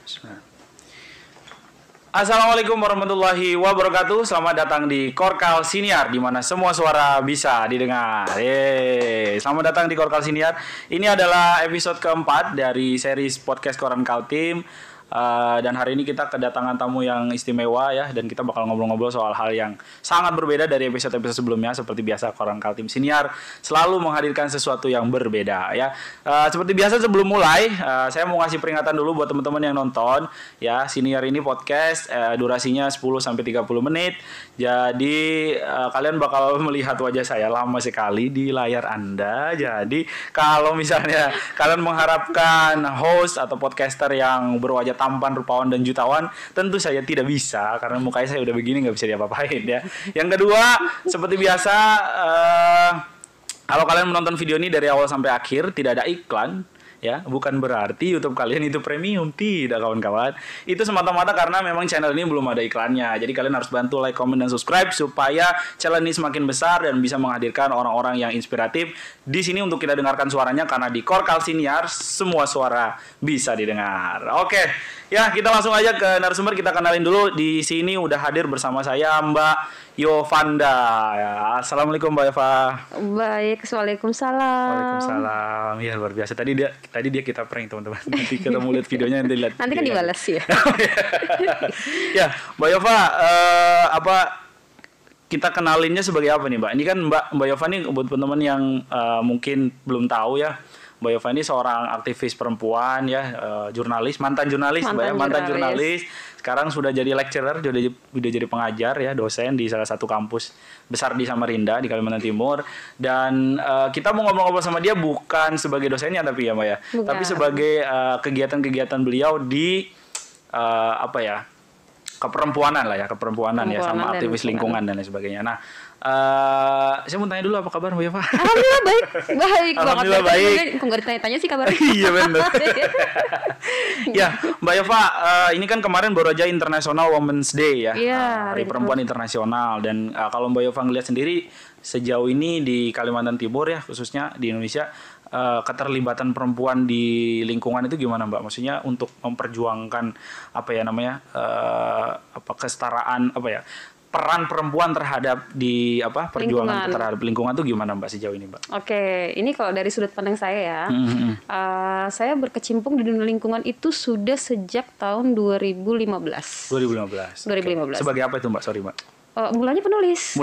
Bismillah. Assalamualaikum warahmatullahi wabarakatuh. Selamat datang di Korkal Siniar, di mana semua suara bisa didengar. Selamat datang di Korkal Siniar. Ini adalah episode keempat dari series podcast Koran Kaltim. Dan hari ini kita kedatangan tamu yang istimewa ya, dan kita bakal ngobrol-ngobrol soal hal yang sangat berbeda dari episode-episode sebelumnya. Seperti biasa, Koran Kaltim Siniar selalu menghadirkan sesuatu yang berbeda ya. Seperti biasa sebelum mulai, saya mau ngasih peringatan dulu buat teman-teman yang nonton ya. Siniar ini podcast durasinya 10-30 menit. Jadi kalian bakal melihat wajah saya lama sekali di layar Anda. Jadi kalau misalnya kalian mengharapkan host atau podcaster yang berwajah tampan, rupawan, dan jutawan, tentu saya tidak bisa karena mukanya saya udah begini, nggak bisa diapa-apain ya. Yang kedua, seperti biasa, kalau kalian menonton video ini dari awal sampai akhir tidak ada iklan ya, bukan berarti YouTube kalian itu premium, tidak kawan-kawan. Itu semata-mata karena memang channel ini belum ada iklannya. Jadi kalian harus bantu like, comment, dan subscribe supaya channel ini semakin besar dan bisa menghadirkan orang-orang yang inspiratif di sini untuk kita dengarkan suaranya, karena di Korkal Siniar semua suara bisa didengar. Oke, ya kita langsung aja ke narasumber. Kita kenalin dulu. Di sini udah hadir bersama saya Mbak Yovanda. Ya, assalamualaikum Mbak Yova. Baik, waalaikumsalam. Waalaikumsalam. Ya luar biasa. Tadi dia kita prank teman-teman. Nanti kita mau lihat videonya, nanti kan dibalas ya. Ya, Mbak Yova, kita kenalinnya sebagai apa nih, Mbak? Ini kan Mbak Yova nih buat teman-teman yang mungkin belum tahu ya. Mbak Yova ini seorang aktivis perempuan ya, jurnalis, mantan jurnalis. Sekarang sudah jadi lecturer, sudah jadi pengajar ya, dosen di salah satu kampus besar di Samarinda di Kalimantan Timur. Dan kita mau ngobrol-ngobrol sama dia bukan sebagai dosennya tapi ya Mbak ya, bukan. Tapi sebagai kegiatan-kegiatan beliau di keperempuanan lah ya, keperempuanan ya, sama aktivis lingkungan dan lain sebagainya. Nah, saya mau tanya dulu apa kabar Mbak Yova? Alhamdulillah baik. Alhamdulillah baik. Kok nggak ditanya-tanya sih kabarnya? Iya benar. Ya Mbak Yova, ini kan kemarin baru aja International Women's Day ya, Hari Perempuan Internasional. Dan kalau Mbak Yova ngelihat sendiri sejauh ini di Kalimantan Timur ya, khususnya di Indonesia, keterlibatan perempuan di lingkungan itu gimana Mbak? Maksudnya untuk memperjuangkan kesetaraan peran perempuan terhadap perjuangan terhadap lingkungan itu gimana Mbak sejauh ini Mbak? Oke, ini kalau dari sudut pandang saya ya, saya berkecimpung di dunia lingkungan itu sudah sejak tahun 2015. 2015. Sebagai apa itu Mbak? Sorry Mbak. Mulanya penulis.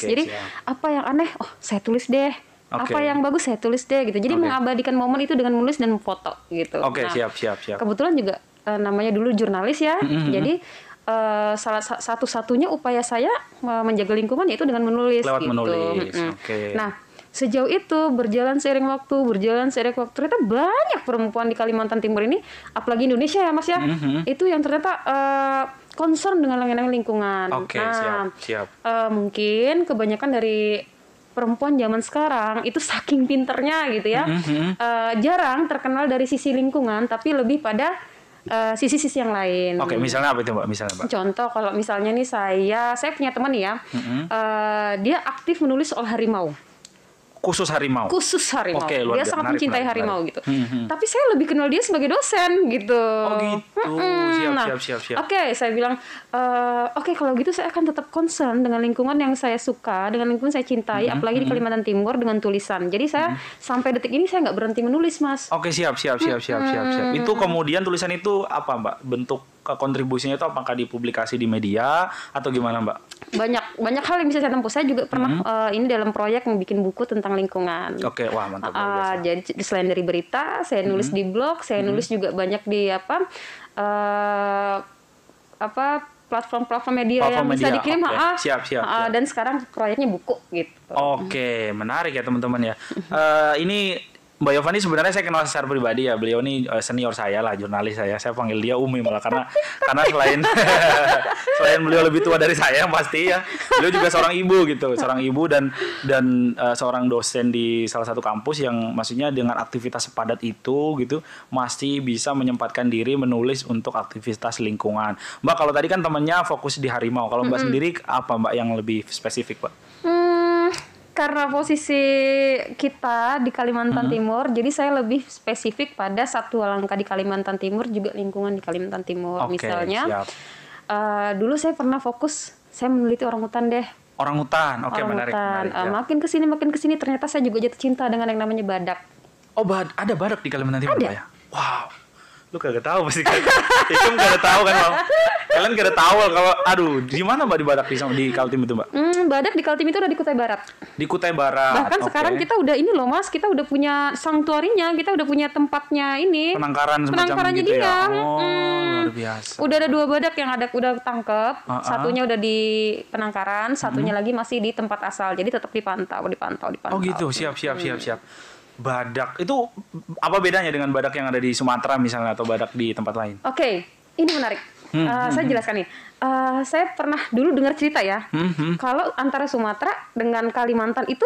Okay, jadi siap. apa yang aneh, saya tulis deh. Okay. Apa yang bagus saya tulis deh gitu. Jadi mengabadikan momen itu dengan menulis dan foto gitu. Oke, siap. Kebetulan juga namanya dulu jurnalis ya. Jadi salah satu-satunya upaya saya menjaga lingkungan yaitu dengan menulis. Lewat gitu. menulis. Okay. Nah, sejauh itu berjalan seiring waktu ternyata banyak perempuan di Kalimantan Timur ini, apalagi Indonesia ya Mas ya. Itu yang ternyata concern dengan lingkungan. Oke, siap. Mungkin kebanyakan dari perempuan zaman sekarang itu saking pinternya gitu ya, jarang terkenal dari sisi lingkungan, tapi lebih pada sisi-sisi yang lain. Oke, misalnya apa itu Mbak? Contoh kalau misalnya nih saya punya teman ya, dia aktif menulis soal harimau. Khusus harimau. Oke, dia sangat mencintai harimau gitu. Tapi saya lebih kenal dia sebagai dosen gitu. Oh gitu. Siap. Oke, saya bilang oke, kalau gitu saya akan tetap concern dengan lingkungan yang saya suka, dengan lingkungan saya cintai, apalagi di Kalimantan Timur dengan tulisan. Jadi saya sampai detik ini saya nggak berhenti menulis, Mas. Oke, siap. Itu kemudian tulisan itu apa Mbak? Bentuk kontribusinya itu apakah dipublikasi di media atau gimana Mbak? Banyak hal yang bisa saya tempuh. Saya juga pernah ini dalam proyek yang bikin buku tentang lingkungan. Oke, wah mantap. Jadi selain dari berita, saya nulis di blog, saya nulis juga banyak di platform media yang bisa dikirim. Siap. Dan sekarang proyeknya buku gitu. Oke, menarik ya teman-teman ya. Ini Mbak Yova ini sebenarnya saya kenal secara pribadi ya. Beliau ini senior saya lah, jurnalis saya. Saya panggil dia Umi malah karena selain beliau lebih tua dari saya pasti ya. Beliau juga seorang ibu dan seorang dosen di salah satu kampus yang maksudnya dengan aktivitas sepadat itu gitu masih bisa menyempatkan diri menulis untuk aktivitas lingkungan. Mbak, kalau tadi kan temannya fokus di harimau. Kalau Mbak sendiri apa Mbak yang lebih spesifik, Mbak? karena posisi kita di Kalimantan Timur, jadi saya lebih spesifik pada Satwa Langka di Kalimantan Timur, juga lingkungan di Kalimantan Timur. Oke, Misalnya, siap. Dulu saya pernah fokus, saya meneliti orangutan deh. Orangutan, oke, menarik. Ya. Makin kesini ternyata saya juga jatuh cinta dengan yang namanya badak. Oh, ada badak di Kalimantan Timur, Ada. Mbak, ya? Wow. Lu kagak tahu pasti kan. Itu kagak tahu kan, Bang. Kalian kagak tahu kalau di mana Mbak di badak di Kaltim itu, Mbak? Badak di Kaltim itu udah di Kutai Barat. Di Kutai Barat. Bahkan oke. sekarang kita udah ini loh Mas, kita udah punya sanktuarinya, kita udah punya tempatnya ini. penangkaran semacam Penangkarannya gitu dia. ya. Oh, luar biasa. Udah ada 2 badak yang udah tangkep, satunya udah di penangkaran, satunya Mm-hmm. lagi masih di tempat asal. Jadi tetap dipantau. Oh gitu, siap. Badak itu apa bedanya dengan badak yang ada di Sumatera misalnya atau badak di tempat lain? Oke, ini menarik. Saya jelaskan nih. Saya pernah dulu dengar cerita ya. Kalau antara Sumatera dengan Kalimantan itu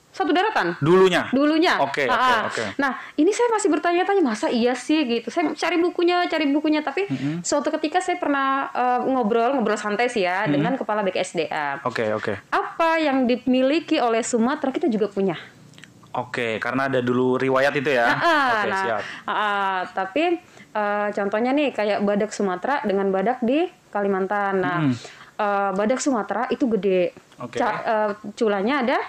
satu daratan. Dulunya. Oke. Oke. Nah, ini saya masih bertanya-tanya, masa iya sih gitu. Saya cari bukunya, tapi suatu ketika saya pernah ngobrol santai sih ya dengan kepala BKSDA. Oke. Apa yang dimiliki oleh Sumatera kita juga punya. Oke, karena ada dulu riwayat itu ya. Oke, siap. Tapi contohnya nih kayak badak Sumatera dengan badak di Kalimantan. Nah, badak Sumatera itu gede. Oke. Culanya ada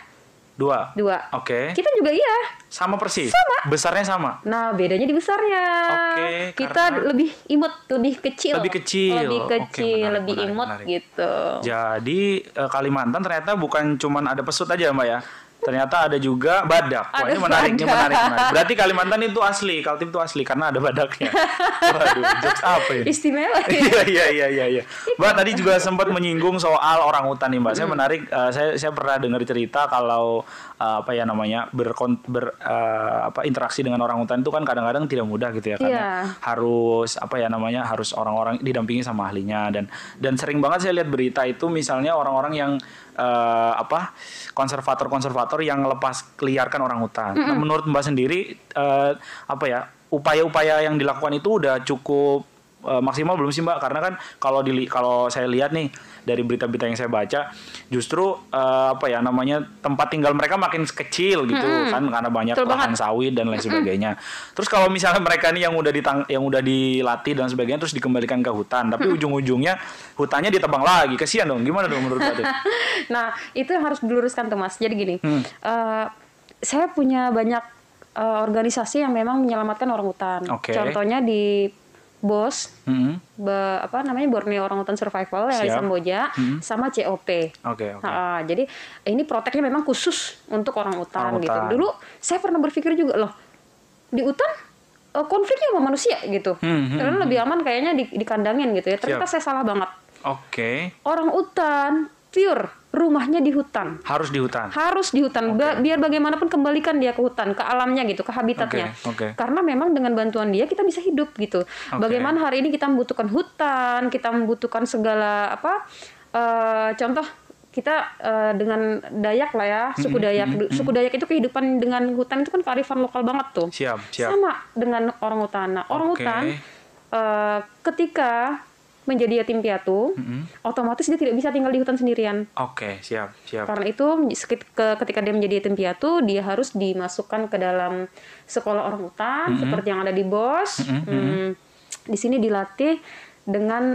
2. Oke. Kita juga iya. Sama persis. Sama. Besarnya sama. Nah, bedanya di besarnya. Oke, Kita karena lebih imut, lebih kecil. Lebih kecil. Oke, menarik, lebih imut menarik. gitu. Jadi Kalimantan ternyata bukan cuman ada pesut aja Mbak ya. Ternyata ada juga badak. Wah, ini menarik. Berarti Kalimantan itu asli, Kaltim itu asli karena ada badaknya. Waduh, jokes apa ini? Istimewa. Iya. Mbak tadi juga sempat menyinggung soal orangutan nih Mbak. Saya menarik. Saya pernah dengar cerita kalau interaksi dengan orangutan itu kan kadang-kadang tidak mudah gitu ya, karena harus harus orang-orang didampingi sama ahlinya, dan sering banget saya lihat berita itu misalnya orang-orang yang konservator yang lepas liarkan orangutan. Nah, menurut Mbak sendiri upaya-upaya yang dilakukan itu udah cukup maksimal belum sih Mbak? Karena kan kalau saya lihat nih dari berita-berita yang saya baca, justru tempat tinggal mereka makin kecil gitu kan, karena banyak lahan sawit dan lain sebagainya. Terus kalau misalnya mereka nih yang udah dilatih dan sebagainya terus dikembalikan ke hutan, tapi ujung-ujungnya hutannya ditebang lagi, kasihan dong. Gimana dong menurut Mbak? Nah, itu yang harus diluruskan tuh Mas. Jadi gini, saya punya banyak organisasi yang memang menyelamatkan orangutan. Okay. Contohnya di BOS, Borneo Orangutan Survival yang di Samboja, sama COP. Oke. Jadi ini proteknya memang khusus untuk orangutan gitu. Dulu saya pernah berpikir juga loh, di hutan konfliknya sama manusia gitu. Karena lebih aman kayaknya dikandangin gitu ya. Ternyata saya salah banget. Oke. Orangutan pure rumahnya di hutan. Harus di hutan. Biar bagaimanapun kembalikan dia ke hutan, ke alamnya gitu, ke habitatnya. Karena memang dengan bantuan dia kita bisa hidup gitu. Bagaimana hari ini kita membutuhkan hutan, kita membutuhkan segala contoh kita dengan Dayak lah ya, suku Dayak. Suku Dayak itu kehidupan dengan hutan itu kan kearifan lokal banget tuh. Siap. Sama dengan orangutan. Nah, orangutan ketika menjadi yatim piatu, otomatis dia tidak bisa tinggal di hutan sendirian. Oke, siap. Karena itu ketika dia menjadi yatim piatu, dia harus dimasukkan ke dalam sekolah orangutan seperti yang ada di BOS. Di sini dilatih dengan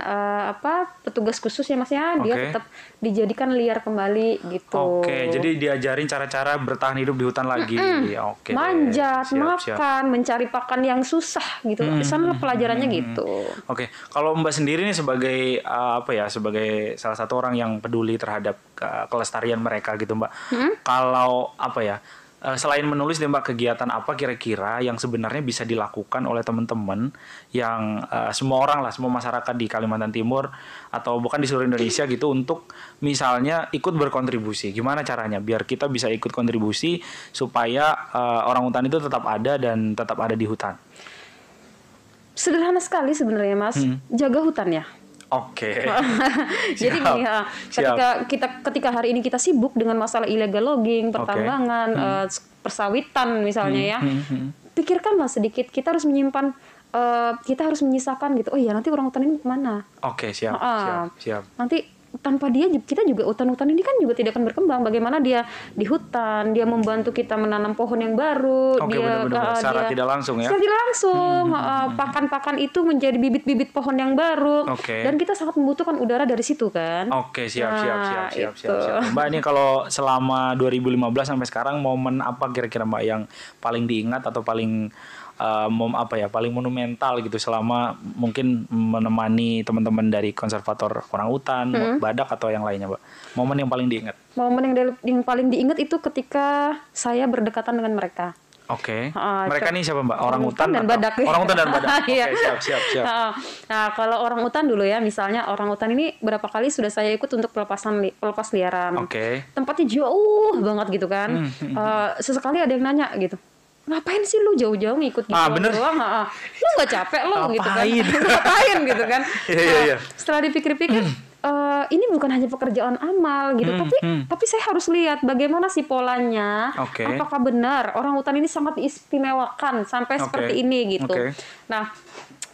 petugas khusus ya Mas ya, dia tetap dijadikan liar kembali gitu. Oke, jadi diajarin cara-cara bertahan hidup di hutan lagi. Oke. Manjat, makan, mencari pakan yang susah gitu. Di sana pelajarannya gitu. Oke, kalau Mbak sendiri nih sebagai sebagai salah satu orang yang peduli terhadap kelestarian mereka gitu Mbak. Kalau selain menulis deh Mbak, kegiatan apa kira-kira yang sebenarnya bisa dilakukan oleh teman-teman yang semua masyarakat di Kalimantan Timur atau bukan di seluruh Indonesia gitu, untuk misalnya ikut berkontribusi. Gimana caranya biar kita bisa ikut kontribusi supaya orangutan itu tetap ada dan tetap ada di hutan? Sederhana sekali sebenarnya Mas, jaga hutan ya. Oke. Jadi gini, ketika hari ini kita sibuk dengan masalah illegal logging, pertambangan, persawitan misalnya ya, pikirkanlah sedikit. Kita harus menyimpan, kita harus menyisakan gitu. Oh iya, nanti orangutan ini kemana? Oke, siap. Nanti tanpa dia kita juga hutan-hutan ini kan juga tidak akan berkembang. Bagaimana dia di hutan, dia membantu kita menanam pohon yang baru, Oke, dia benar-benar secara tidak langsung ya. secara tidak langsung pakan-pakan itu menjadi bibit-bibit pohon yang baru. Oke. Dan kita sangat membutuhkan udara dari situ kan. Oke, siap. Itu. Mbak, ini kalau selama 2015 sampai sekarang momen apa kira-kira Mbak yang paling diingat atau paling paling monumental gitu selama mungkin menemani teman-teman dari konservator orangutan, badak atau yang lainnya, Mbak? Momen yang paling diingat? Momen yang paling diingat itu ketika saya berdekatan dengan mereka. Oke. Mereka nih siapa, Mbak? Orangutan dan badak. Orangutan dan badak. Oke, Iya. siap. Nah, kalau orangutan dulu ya, misalnya orangutan ini berapa kali sudah saya ikut untuk pelepas liaran. Oke. Tempatnya jauh banget gitu kan. Sesekali ada yang nanya gitu. Ngapain sih lu jauh-jauh ngikut gitu bener. doang? Lu nggak capek lu gitu kan? Ngapain gitu kan? Iya. Setelah dipikir-pikir, ini bukan hanya pekerjaan amal gitu, tapi saya harus lihat bagaimana sih polanya. Oke. Apakah benar orang hutan ini sangat diistimewakan sampai seperti ini gitu. Nah,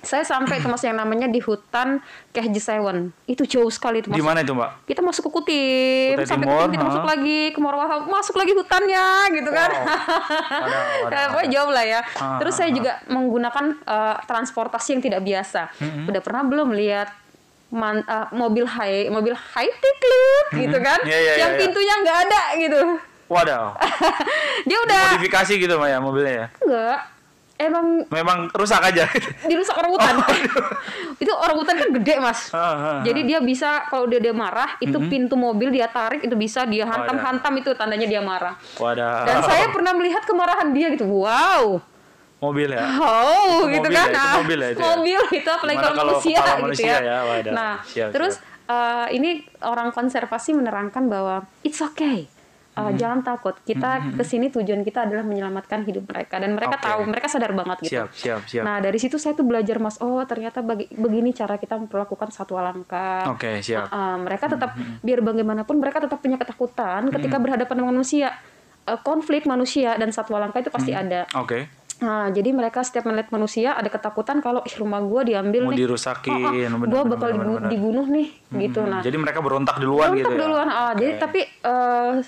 saya sampai ke yang namanya di hutan Kehji Sewen. Itu jauh sekali itu. Di mana itu, Mbak? Kita masuk ke Kutim, sampai Timur, Kutim kita masuk lagi ke Morowah, masuk lagi hutannya gitu kan. Pokoknya jauh lah ya. Terus saya juga menggunakan transportasi yang tidak biasa. Udah pernah belum lihat mobil high tech gitu kan? Yang pintunya nggak ada gitu. Waduh. Dia udah modifikasi gitu Mbak ya mobilnya ya? Enggak. Memang rusak aja. Dirusak orang hutan. Itu orang hutan kan gede, Mas. Jadi dia bisa kalau dia marah, itu pintu mobil dia tarik, itu bisa dia hantam-hantam, itu tandanya dia marah. Wadah. Dan saya pernah melihat kemarahan dia gitu. Wow. Mobil ya? Oh, itu gitu kan. Itu mobil ya? Mobil itu apalagi kalau manusia gitu ya. Wadah. Nah, terus ini orang konservasi menerangkan bahwa it's okay. Jangan takut. Kita kesini tujuan kita adalah menyelamatkan hidup mereka dan mereka tahu, mereka sadar banget gitu. Siap. Nah dari situ saya tuh belajar, Mas. Oh ternyata begini cara kita memperlakukan satwa langka. Oke, siap. Mereka tetap biar bagaimanapun mereka tetap punya ketakutan ketika berhadapan dengan manusia. Konflik manusia dan satwa langka itu pasti ada. Oke. Nah, jadi mereka setiap melihat manusia ada ketakutan kalau rumah gue diambil mau nih, dirusakin, gue bakal dibunuh nih, gitu. Nah, jadi mereka berontak duluan gitu ya. Jadi tapi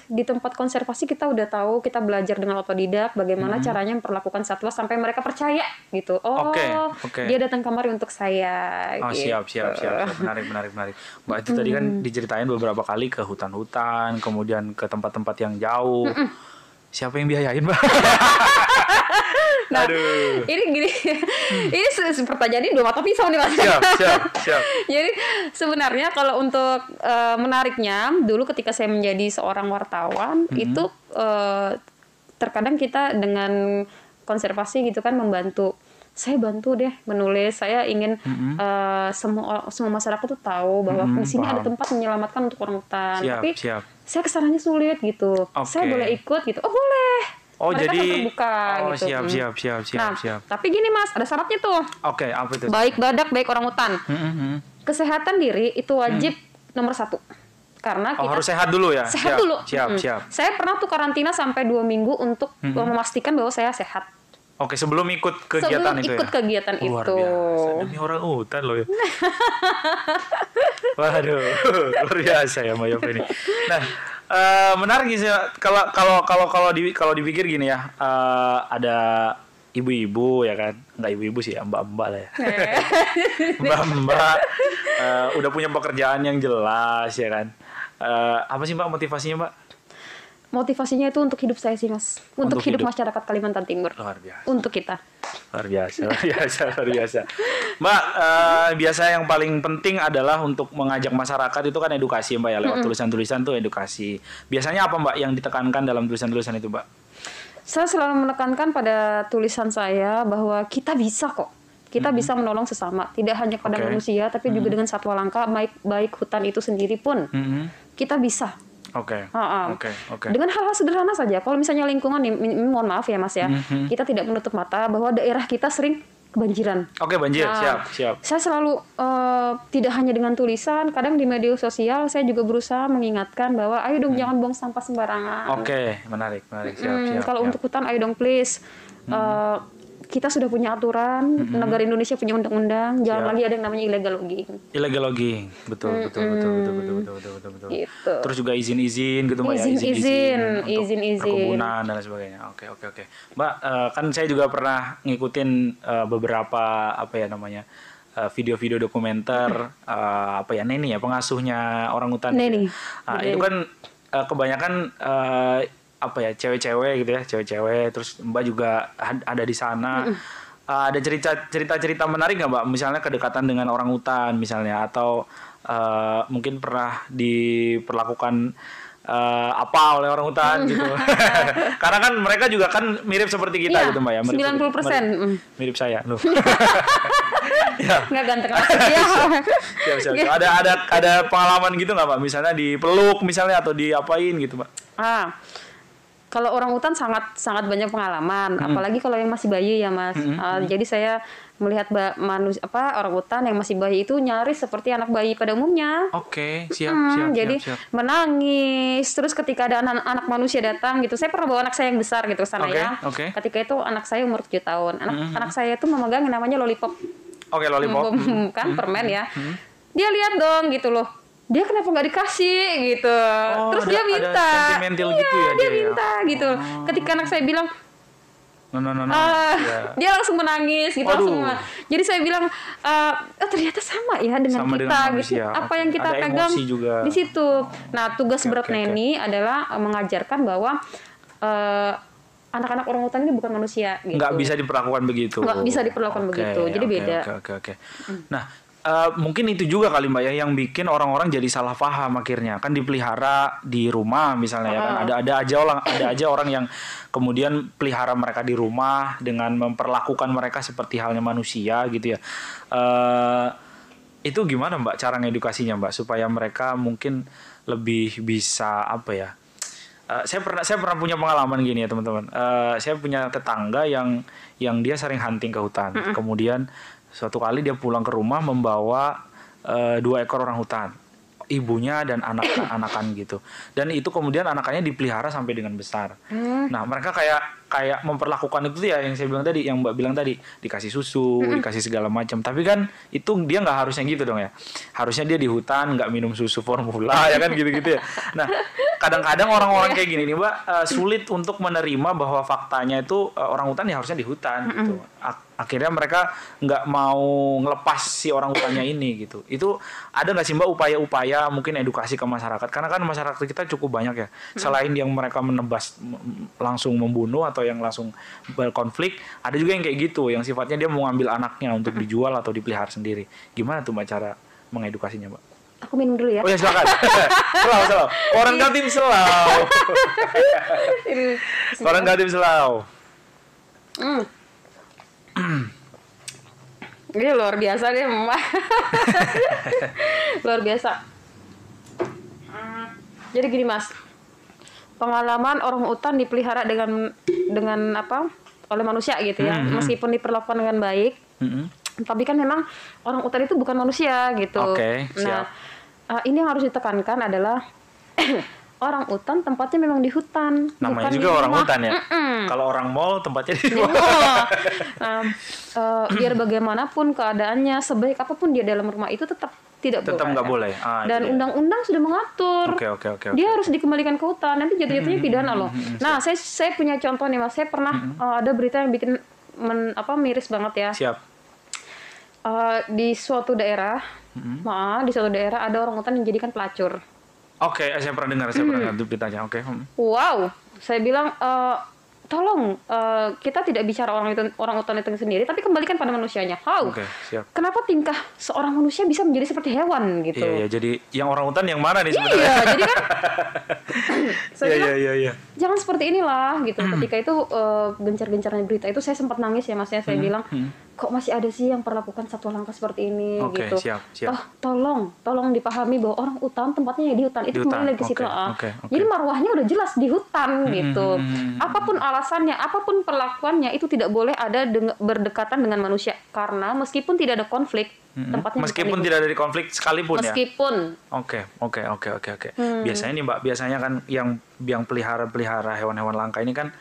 di tempat konservasi kita udah tahu, kita belajar dengan otodidak bagaimana caranya memperlakukan satwa sampai mereka percaya gitu. Dia datang kemari untuk saya. Gitu. Siap. Menarik. Mbak itu tadi kan diceritain beberapa kali ke hutan-hutan, kemudian ke tempat-tempat yang jauh. Siapa yang biayain, Mbak? Nah, ini gini, ini pertanyaan ini 2 mata pisau nih, Mas. Siap. Jadi sebenarnya kalau untuk menariknya, dulu ketika saya menjadi seorang wartawan, itu terkadang kita dengan konservasi gitu kan membantu. Saya bantu deh menulis. Saya ingin semua masyarakat tuh tahu bahwa di sini ada tempat menyelamatkan untuk orang hutan. Tapi saya kesananya sulit gitu. Saya boleh ikut gitu. Oh boleh. Mereka jadi terbuka gitu. Siap. Tapi gini, Mas, ada syaratnya tuh. Oke, apa itu? Baik badak, baik orang hutan. Kesehatan diri itu wajib nomor 1. Karena kita harus sehat dulu ya. Sehat dulu. Siap. Saya pernah tuh karantina sampai 2 minggu untuk memastikan bahwa saya sehat. Oke, sebelum ikut kegiatan itu ikut kegiatan luar itu. Biasa. Demi orang hutan loh ya. Waduh, luar biasa ya Mbak Yofi ini. Nah, menarik sih kalau dipikir gini ya, ada ibu-ibu ya kan, nggak ibu-ibu sih ya, mbak-mbak lah ya. Mbak-mbak udah punya pekerjaan yang jelas ya kan. Apa sih Mbak motivasinya Mbak? Motivasinya itu untuk hidup saya sih, Mas. Untuk hidup masyarakat Kalimantan Timur. Luar biasa. Untuk kita. Luar biasa. Mbak, biasa yang paling penting adalah untuk mengajak masyarakat itu kan edukasi Mbak ya, lewat tulisan-tulisan tuh edukasi. Biasanya apa Mbak yang ditekankan dalam tulisan-tulisan itu Mbak? Saya selalu menekankan pada tulisan saya bahwa kita bisa kok. Kita bisa menolong sesama, tidak hanya pada manusia, tapi juga dengan satwa langka, baik hutan itu sendiri pun. Kita bisa. Oke. Dengan hal-hal sederhana saja. Kalau misalnya lingkungan, mohon maaf ya Mas ya, kita tidak menutup mata bahwa daerah kita sering kebanjiran. Oke, banjir, siap. Saya selalu tidak hanya dengan tulisan, kadang di media sosial saya juga berusaha mengingatkan bahwa ayo dong jangan buang sampah sembarangan. Oke, menarik, siap. Kalau untuk hutan, ayo dong please. kita sudah punya aturan, negara Indonesia punya undang-undang, jangan lagi ada yang namanya illegal logging. Illegal logging, betul. Gitu. Terus juga izin-izin gitu Mbak ya, izin-izin perkebunan dan lain sebagainya. Oke. Mbak, kan saya juga pernah ngikutin beberapa video-video dokumenter Neni ya, pengasuhnya orangutan. Neni. Itu kan kebanyakan cewek-cewek gitu ya, terus Mbak juga ada di sana. Ada cerita-cerita menarik nggak Mbak? Misalnya kedekatan dengan orangutan misalnya, atau mungkin pernah diperlakukan oleh orangutan gitu. Karena kan mereka juga kan mirip seperti kita gitu Mbak ya. 90%. Mirip saya loh. Nggak ganteng aja ya. Siap. Ada pengalaman gitu nggak Mbak? Misalnya dipeluk misalnya atau diapain gitu Mbak? Kalau orangutan sangat banyak pengalaman, apalagi kalau yang masih bayi ya Mas. Jadi saya melihat orangutan yang masih bayi itu nyaris seperti anak bayi pada umumnya. Oke, siap. Jadi menangis, terus ketika ada anak manusia datang gitu, saya pernah bawa anak saya yang besar gitu ke sana ya. Ketika itu anak saya umur 7 tahun. Anak saya itu memegang yang namanya lollipop. Oke, lollipop. Kan permen ya. Dia lihat dong gitu loh. Dia kenapa nggak dikasih gitu. Terus dia minta. Ada sentimental gitu ya dia minta gitu. Ketika anak saya bilang no. Dia langsung menangis gitu. Jadi saya bilang ternyata sama ya dengan kita gitu. Apa yang kita pegang di situ. Nah, tugas berat Neni adalah mengajarkan bahwa anak-anak orangutan ini bukan manusia gitu. Nggak bisa diperlakukan begitu. Nggak bisa diperlakukan begitu. Jadi beda. Oke. Nah, mungkin itu juga kali Mbak ya yang bikin orang-orang jadi salah paham akhirnya. Kan dipelihara di rumah misalnya ya kan. Ada aja orang yang kemudian pelihara mereka di rumah dengan memperlakukan mereka seperti halnya manusia gitu ya. Itu gimana Mbak cara ngedukasinya Mbak supaya mereka mungkin lebih bisa saya pernah punya pengalaman gini ya teman-teman. Saya punya tetangga yang dia sering hunting ke hutan. Kemudian suatu kali dia pulang ke rumah membawa 2 ekor orangutan, ibunya dan anak-anakan gitu. Dan itu kemudian anakannya dipelihara sampai dengan besar. Nah, mereka kayak memperlakukan itu ya yang saya bilang tadi, yang Mbak bilang tadi, dikasih susu, dikasih segala macam. Tapi kan itu dia nggak harusnya gitu dong ya. Harusnya dia di hutan nggak minum susu formula ya kan gitu-gitu ya. Nah, kadang-kadang orang-orang kayak gini nih Mbak sulit untuk menerima bahwa faktanya itu orangutan ya harusnya di hutan gitu. Akhirnya mereka nggak mau ngelepas si orangutannya ini gitu. Itu ada nggak sih Mbak upaya-upaya mungkin edukasi ke masyarakat? Karena kan masyarakat kita cukup banyak ya. Selain yang mereka menebas langsung membunuh atau yang langsung berkonflik, ada juga yang kayak gitu, yang sifatnya dia mau ngambil anaknya untuk dijual atau dipelihara sendiri. Gimana tuh Mbak cara mengedukasinya Mbak? Aku minum dulu ya. Oh ya silakan. Selau. Koran Kaltim Selau. Koran Kaltim Selau. Ini luar biasa deh, Mbak. Luar biasa. Jadi gini, Mas. Pengalaman orangutan dipelihara dengan oleh manusia gitu ya. Meskipun diperlakukan dengan baik. Tapi kan memang orangutan itu bukan manusia gitu. Oke, siap. Nah, ini yang harus ditekankan adalah orangutan tempatnya memang di hutan. Namanya juga orangutan ya. Kalau orang mall tempatnya di mall. Biar bagaimanapun keadaannya, sebaik apapun dia dalam rumah itu tetap nggak boleh. Dan undang-undang sudah mengatur. Oke. Dia harus dikembalikan ke hutan. Nanti jatuh-jatuhnya pidana loh. Nah, saya punya contoh nih Mas. Saya pernah ada berita yang bikin miris banget ya. Siap. Di suatu daerah, ada orangutan yang dijadikan pelacur. Oke, saya pernah dengar beritanya. Oke. Wow, saya bilang tolong kita tidak bicara orangutan itu sendiri, tapi kembalikan pada manusianya. Oke, siap. Kenapa tingkah seorang manusia bisa menjadi seperti hewan gitu? Iya, jadi yang orangutan yang mana nih sebenarnya? Iya, jadi kan saya bilang, iya. jangan seperti inilah gitu. Ketika itu gencar-gencarnya berita itu saya sempat nangis ya Mas ya. Saya bilang, kok masih ada sih yang perlakukan satwa langka seperti ini gitu. Siap. Tolong dipahami bahwa orang hutan tempatnya ya di hutan. Itu kembali lagi ke situ. Jadi marwahnya udah jelas di hutan gitu. Apapun alasannya, apapun perlakuannya itu tidak boleh ada berdekatan dengan manusia, karena meskipun tidak ada konflik, tempatnya meskipun tidak ada konflik sekalipun ya. Oke. Hmm. Biasanya nih Mbak, kan yang pelihara hewan-hewan langka ini kan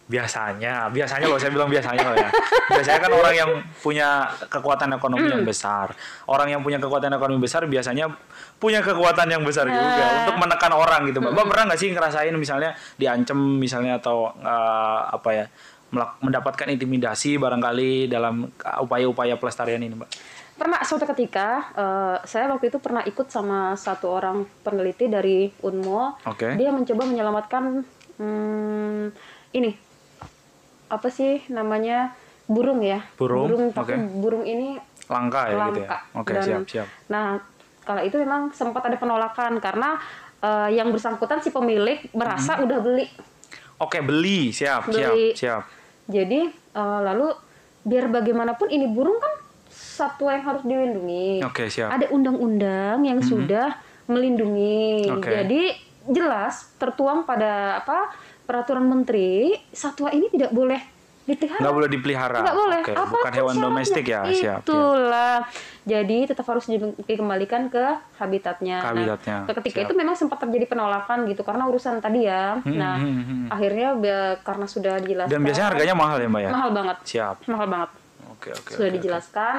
Biasanya loh, saya bilang biasanya loh ya. Biasanya kan orang yang punya kekuatan ekonomi yang besar. Orang yang punya kekuatan ekonomi besar biasanya punya kekuatan yang besar juga untuk menekan orang gitu, Mbak. Mbak pernah nggak sih ngerasain misalnya diancem misalnya atau mendapatkan intimidasi barangkali dalam upaya-upaya pelestarian ini, Mbak? Pernah suatu ketika, saya waktu itu pernah ikut sama satu orang peneliti dari Unmul. Oke. Dia mencoba menyelamatkan ini apa sih namanya, burung ya? Burung, tapi burung ini langka ya gitu ya. langka. Oke, Dan, siap. Nah, kala itu memang sempat ada penolakan karena yang bersangkutan si pemilik merasa udah beli. Oke, beli. Siap. Jadi lalu biar bagaimanapun ini burung kan satwa yang harus dilindungi. Oke, siap. Ada undang-undang yang sudah melindungi. Oke. Jadi jelas tertuang pada peraturan menteri, satwa ini tidak boleh dipelihara. Nggak boleh dipelihara. Nggak boleh. Oke, Apapun bukan hewan syaratnya. domestik ya. Siap. Itulah. Jadi tetap harus dikembalikan ke habitatnya. Habitatnya. Nah, ketika Siap. itu memang sempat terjadi penolakan gitu karena urusan tadi ya. Nah, akhirnya karena sudah dijelaskan. Dan biasanya harganya mahal ya, Mbak ya? Mahal banget. Siap. Mahal banget. Oke. Sudah dijelaskan.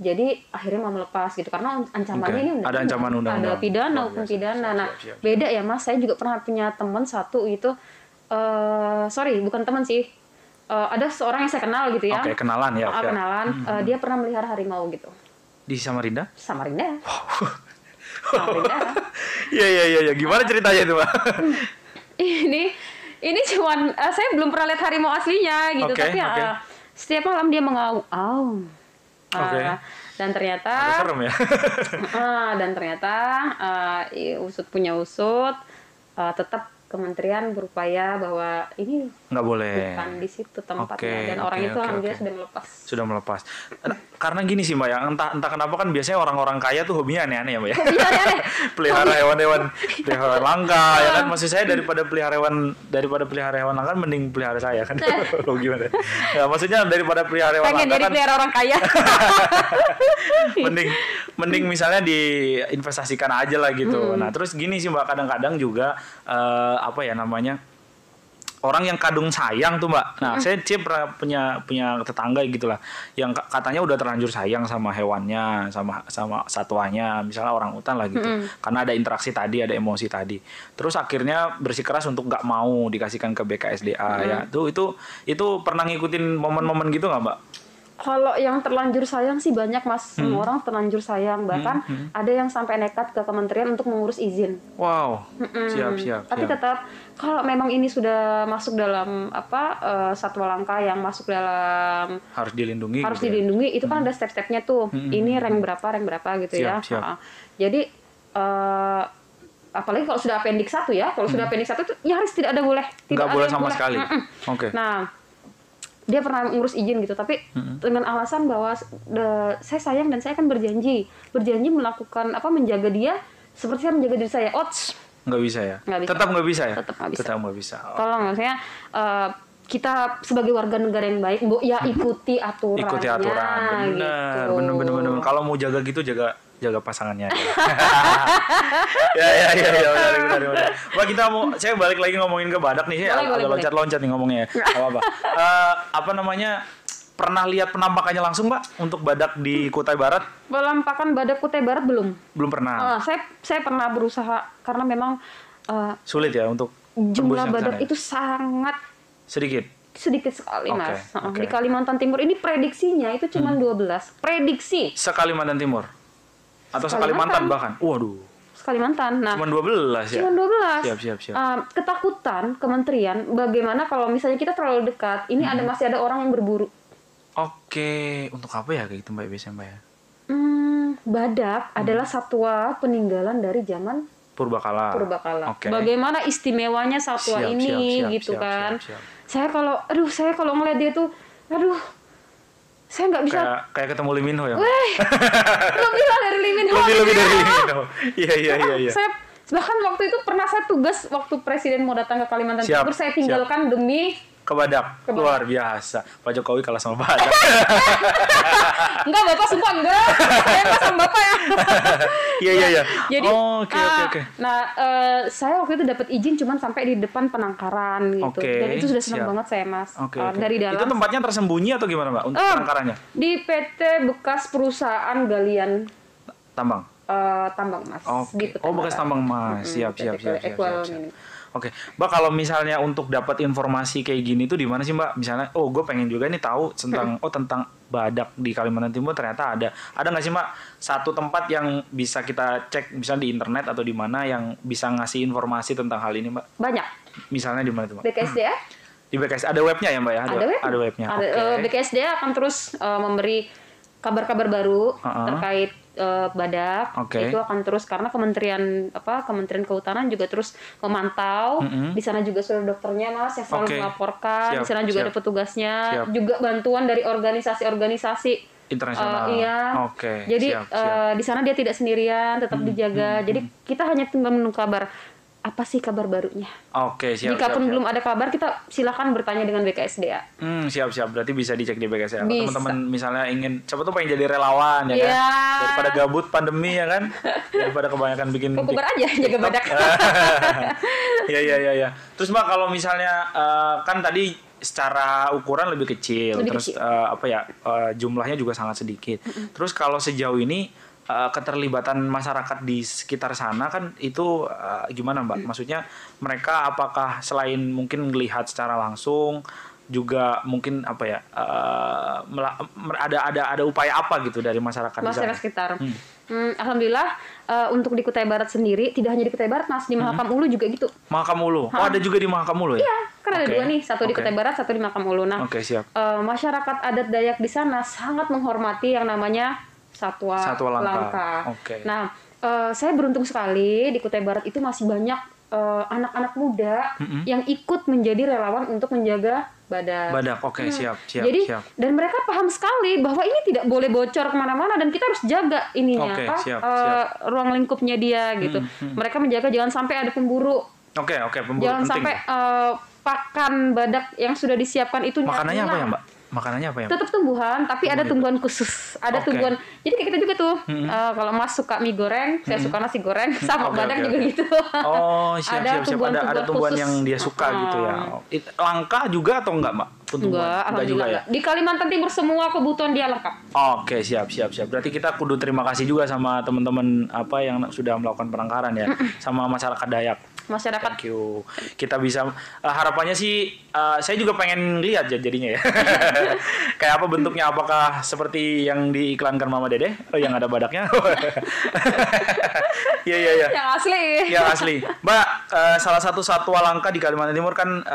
Jadi akhirnya mau melepas gitu karena ancamannya ini ada ancaman undang-undang. ada pidana, hukum pidana. Nah, beda ya Mas. Saya juga pernah punya teman satu itu, sorry bukan teman sih. Ada seorang yang saya kenal gitu ya. Oke, kenalan ya. Kenalan. Dia pernah melihara harimau gitu. Di Samarinda? Samarinda. Samarinda. Iya. Gimana ceritanya itu, Mbak? Ini cuman saya belum pernah lihat harimau aslinya gitu, Oke, tapi oke. setiap malam dia mengaum. Oke. Dan ternyata Agak serem ya. usut punya usut, tetap kementerian berupaya bahwa ini Nggak boleh. bukan di situ tempatnya. Oke, Dan orang itu alhamdulillah sudah melepas. Karena gini sih, Mbak ya, entah kenapa kan biasanya orang-orang kaya tuh hobinya aneh-aneh ya, Mbak ya. Pelihara hewan-hewan langka ya kan. Maksud saya daripada pelihara hewan langka mending pelihara saya kan. Lo gimana? Ya, maksudnya daripada pelihara hewan pengen langka jadi kan pelihara orang kaya. mending misalnya diinvestasikan aja lah gitu. Nah, terus gini sih, Mbak, kadang-kadang juga orang yang kadung sayang tuh, Mbak. Nah, saya pernah punya tetangga gitulah yang katanya udah terlanjur sayang sama hewannya, sama satwanya, misalnya orang hutan lah gitu. Karena ada interaksi tadi, ada emosi tadi. Terus akhirnya bersikeras untuk nggak mau dikasihkan ke BKSDA ya. Itu pernah ngikutin momen-momen gitu nggak, Mbak? Kalau yang terlanjur sayang sih banyak Mas, semua orang terlanjur sayang, bahkan ada yang sampai nekat ke kementerian untuk mengurus izin. Wow, siap. Tapi tetap kalau memang ini sudah masuk dalam satwa langka yang masuk dalam harus dilindungi. Itu kan ada step-stepnya tuh. Ini rank berapa gitu ya. Jadi apalagi kalau sudah appendix 1 ya, kalau sudah appendix 1 itu nyaris tidak boleh sama sekali. Oke. Nah, dia pernah ngurus izin gitu, tapi dengan alasan bahwa saya sayang dan saya akan berjanji melakukan menjaga dia seperti saya menjaga diri saya. Nggak bisa ya? Tetap nggak bisa ya? Tetap nggak bisa. Tolong maksudnya kita sebagai warga negara yang baik, ya ikuti aturannya. Ikuti aturan, bener. Kalau mau jaga gitu jaga pasangannya. Ya, benar. Wah, saya balik lagi ngomongin ke badak nih. Agak loncat-loncat nih ngomongnya. Apa. Pernah lihat penampakannya langsung, Mbak, untuk badak di Kutai Barat? Penampakan badak Kutai Barat belum. Belum pernah. Saya pernah berusaha karena memang sulit ya untuk jumlah badak itu sangat sedikit sekali, Mas. Di Kalimantan Timur ini prediksinya itu cuma 12. Prediksi. Se-Kalimantan Timur. Atau se-Kalimantan bahkan. Waduh. Kalimantan. Nah, cuma 12 ya. Cuma 12. Siap. Ketakutan kementerian bagaimana kalau misalnya kita terlalu dekat, ini masih ada orang yang berburu. Oke, untuk apa ya kayak gitu, Mbak, biasanya, Mbak ya? Badak adalah satwa peninggalan dari zaman Purbakala. Okay. Bagaimana istimewanya satwa ini gitu kan. Saya kalau ngeliat dia tuh, saya nggak bisa. Kayak ketemu Lee Min Ho ya. Lebih lah dari Lee Min Ho. Lebih dari Lee Min Ho. Iya. Saya bahkan waktu itu pernah saya tugas waktu presiden mau datang ke Kalimantan Timur, saya tinggalkan demi Ke Badak. Luar biasa. Pak Jokowi kalah sama Badak. Enggak, Bapak sumpah enggak. Saya enggak sama Bapak ya. Iya. Jadi, Oke. Nah, saya waktu itu dapat izin cuman sampai di depan penangkaran gitu. Oke, Dan itu sudah senang siap. banget saya, Mas. Oke. Dari dalam. Itu tempatnya tersembunyi atau gimana, Mbak? Untuk penangkarannya? Di PT bekas perusahaan galian Tambang. tambang Mas. Oke. Di Oh, bekas tambang Mas. Siap. Equal ini. Oke, Mbak, kalau misalnya untuk dapat informasi kayak gini tuh di mana sih, Mbak? Misalnya, gue pengen juga nih tahu tentang tentang Badak di Kalimantan Timur, ternyata ada. Ada nggak sih, Mbak, satu tempat yang bisa kita cek misalnya di internet atau di mana yang bisa ngasih informasi tentang hal ini, Mbak? Banyak. Misalnya di mana tuh, Mbak? BKSDA? Di BKS ada webnya ya, Mbak ya? Ada webnya. Oke. BKSDA akan terus memberi kabar-kabar baru terkait Badak. Oke. Itu akan terus karena Kementerian Kehutanan juga terus memantau. Di sana juga sudah dokternya Mas yang selalu melaporkan. Di sana juga ada petugasnya. Juga bantuan dari organisasi internasional. Iya. Oke. Jadi Siap. di sana dia tidak sendirian, tetap dijaga. Jadi kita hanya tinggal menunggu kabar. Apa sih kabar barunya? Oke, siap. Jikapun belum ada kabar, kita silakan bertanya dengan BKSDA. Siap. Berarti bisa dicek di BKSDA. Bisa. Teman-teman misalnya ingin, siapa tuh pengen jadi relawan ya kan? Iya. Daripada gabut pandemi ya kan? Daripada kebanyakan bikin Kubar aja jaga Badak. Iya. Terus Mbak, kalau misalnya kan tadi secara ukuran lebih kecil, jumlahnya juga sangat sedikit. Terus kalau sejauh ini keterlibatan masyarakat di sekitar sana kan itu gimana, Mbak? Maksudnya mereka apakah selain mungkin melihat secara langsung juga mungkin ada upaya apa gitu dari masyarakat di sana? Sekitar. Alhamdulillah untuk di Kutai Barat sendiri, tidak hanya di Kutai Barat Mas, di Mahakam Ulu juga gitu. Mahakam Ulu. Oh, ada juga di Mahakam Ulu ya? Iya, kan ada dua nih, satu di Kutai Barat, satu di Mahakam Ulu. Nah, siap. Masyarakat adat Dayak di sana sangat menghormati yang namanya Satwa Langka. Oke. Nah, saya beruntung sekali di Kutai Barat itu masih banyak anak-anak muda yang ikut menjadi relawan untuk menjaga Badak. Oke, siap. Jadi, dan mereka paham sekali bahwa ini tidak boleh bocor kemana-mana dan kita harus jaga ininya, siap. ruang lingkupnya dia gitu. Mereka menjaga jangan sampai ada pemburu. Oke, pemburu jangan penting. sampai pakan Badak yang sudah disiapkan itu makanannya apa ya, Mbak? Makanannya apa ya? Tetap tumbuhan, tapi ada tumbuhan khusus. Ada tumbuhan. Jadi kayak kita juga tuh. Kalau Mas suka mie goreng, saya suka nasi goreng, sama Badak juga gitu. Oh, siap. Ada tumbuhan yang dia suka gitu ya. Langka juga atau enggak, Mbak? Enggak juga ya. Di Kalimantan Timur semua kebutuhan dia lengkap. Oke, siap. Berarti kita kudu terima kasih juga sama teman-teman yang sudah melakukan penangkaran ya, sama masyarakat Dayak. Thank you. Kita bisa harapannya sih saya juga pengen lihat jadinya ya. Kayak apa bentuknya, apakah seperti yang diiklankan Mama Dede yang ada badaknya? Iya. Yang asli. Mbak, salah satu satwa langka di Kalimantan Timur kan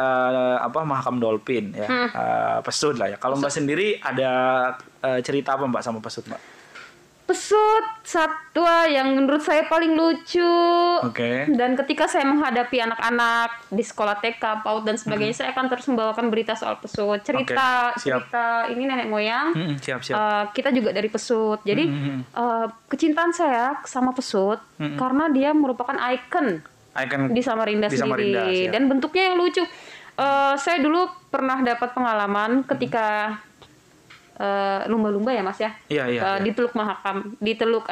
Mahakam Dolphin ya. Pesut lah ya. Kalau Mbak sendiri ada cerita apa Mbak sama pesut, Mbak? Pesut satwa yang menurut saya paling lucu. Dan ketika saya menghadapi anak-anak di sekolah TK, PAUD dan sebagainya, saya akan terus membawakan berita soal pesut. Cerita ini nenek moyang. Kita juga dari pesut. Jadi kecintaan saya sama pesut karena dia merupakan ikon di Samarinda sendiri. Dan bentuknya yang lucu. Saya dulu pernah dapat pengalaman ketika lumba-lumba ya Mas ya. Iya. Di Teluk Mahakam, di Teluk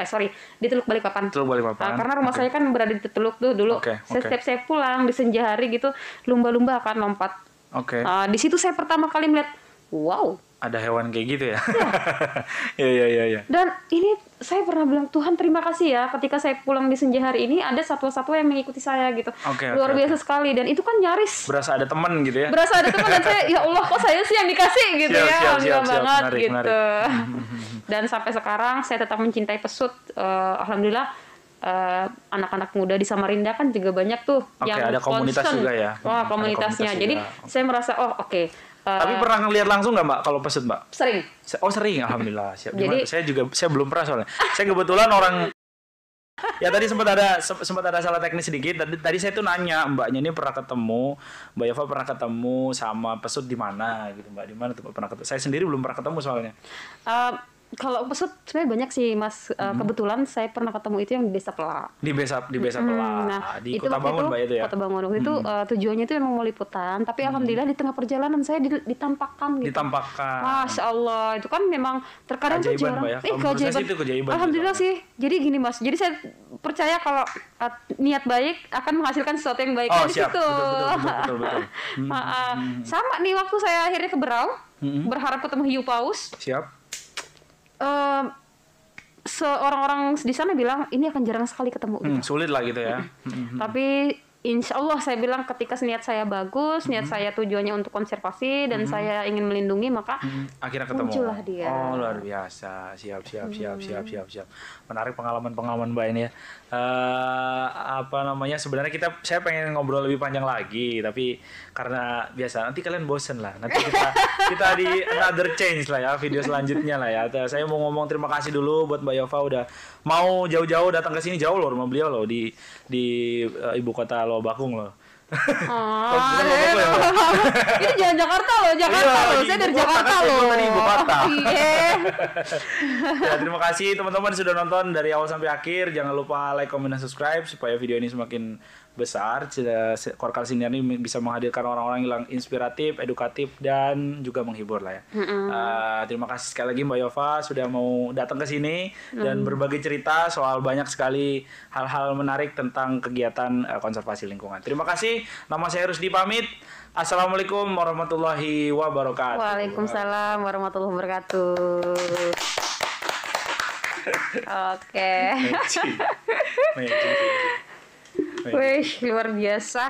Balikpapan. Karena rumah saya kan berada di Teluk tuh dulu. Setiap saya pulang di senja hari gitu, lumba-lumba akan lompat. Di situ saya pertama kali melihat, wow, ada hewan kayak gitu ya. Iya. Dan ini saya pernah bilang, Tuhan terima kasih ya, ketika saya pulang di senja hari ini ada satwa-satwa yang mengikuti saya gitu. Luar biasa sekali, dan itu kan nyaris berasa ada teman gitu ya. Dan saya, ya Allah kok saya sih yang dikasih gitu. Alhamdulillah banget menarik. gitu. Dan sampai sekarang saya tetap mencintai pesut. Alhamdulillah anak-anak muda di Samarinda kan juga banyak tuh yang ada komunitas concern. juga ya. Wah, komunitasnya. Jadi saya merasa tapi pernah ngelihat langsung nggak Mbak kalau pesut, Mbak? Sering. Sering, alhamdulillah. Siap. Jadi, saya belum pernah soalnya. Saya kebetulan orang ya tadi sempat ada salah teknis sedikit. Tadi saya tuh nanya Mbaknya ini pernah ketemu, Mbak Yova pernah ketemu sama pesut di mana gitu, Mbak? Di mana tuh pernah ketemu? Saya sendiri belum pernah ketemu soalnya. Kalau pesut sebenarnya banyak sih Mas. Kebetulan saya pernah ketemu itu yang di Desa Pelak. Di Desa Pelak. Nah, Di itu Kota waktu Bangun itu, Mbak itu ya. Kota Bangun waktu itu tujuannya itu memang mau liputan, tapi alhamdulillah di tengah perjalanan saya ditampakkan gitu. Ditampakkan. Masya Allah, itu kan memang terkadang tuh Keajaiban, jarang. Mbak ya. Kalau menurut saya sih itu keajaiban Alhamdulillah gitu, sih. Jadi gini Mas, jadi saya percaya kalau niat baik akan menghasilkan sesuatu yang baik Oh, dari siap. situ. Betul. Sama nih waktu saya akhirnya ke Berau, berharap ketemu hiu paus. Siap. Seorang-orang di sana bilang ini akan jarang sekali ketemu. Sulit lah gitu ya. Tapi insya Allah saya bilang ketika niat saya bagus, niat saya tujuannya untuk konservasi dan saya ingin melindungi, maka Akhirnya ketemu. muncullah dia. Oh, luar biasa. Siap. Menarik pengalaman Mbak ini ya. Sebenarnya saya pengen ngobrol lebih panjang lagi, tapi karena biasa nanti kalian bosen lah. Nanti kita di another change lah ya, video selanjutnya lah ya. Saya mau ngomong terima kasih dulu buat Mbak Yova udah mau jauh-jauh datang ke sini, jauh loh rumah beliau loh di ibu kota Loa Bakung loh. Ini jangan Jakarta loh, saya dari Jakarta loh. Dari ibu kota. Iya. Ya, terima kasih teman-teman sudah nonton dari awal sampai akhir. Jangan lupa like, comment, dan subscribe supaya video ini semakin besar. Korkal Siniar ini bisa menghadirkan orang-orang yang inspiratif, edukatif, dan juga menghibur lah ya. Terima kasih sekali lagi Mbak Yova sudah mau datang ke sini dan berbagi cerita soal banyak sekali hal-hal menarik tentang kegiatan konservasi lingkungan. Terima kasih. Nama saya Rusdi pamit. Assalamualaikum warahmatullahi wabarakatuh. Waalaikumsalam warahmatullahi wabarakatuh. Oke. Magic. Wih, luar biasa.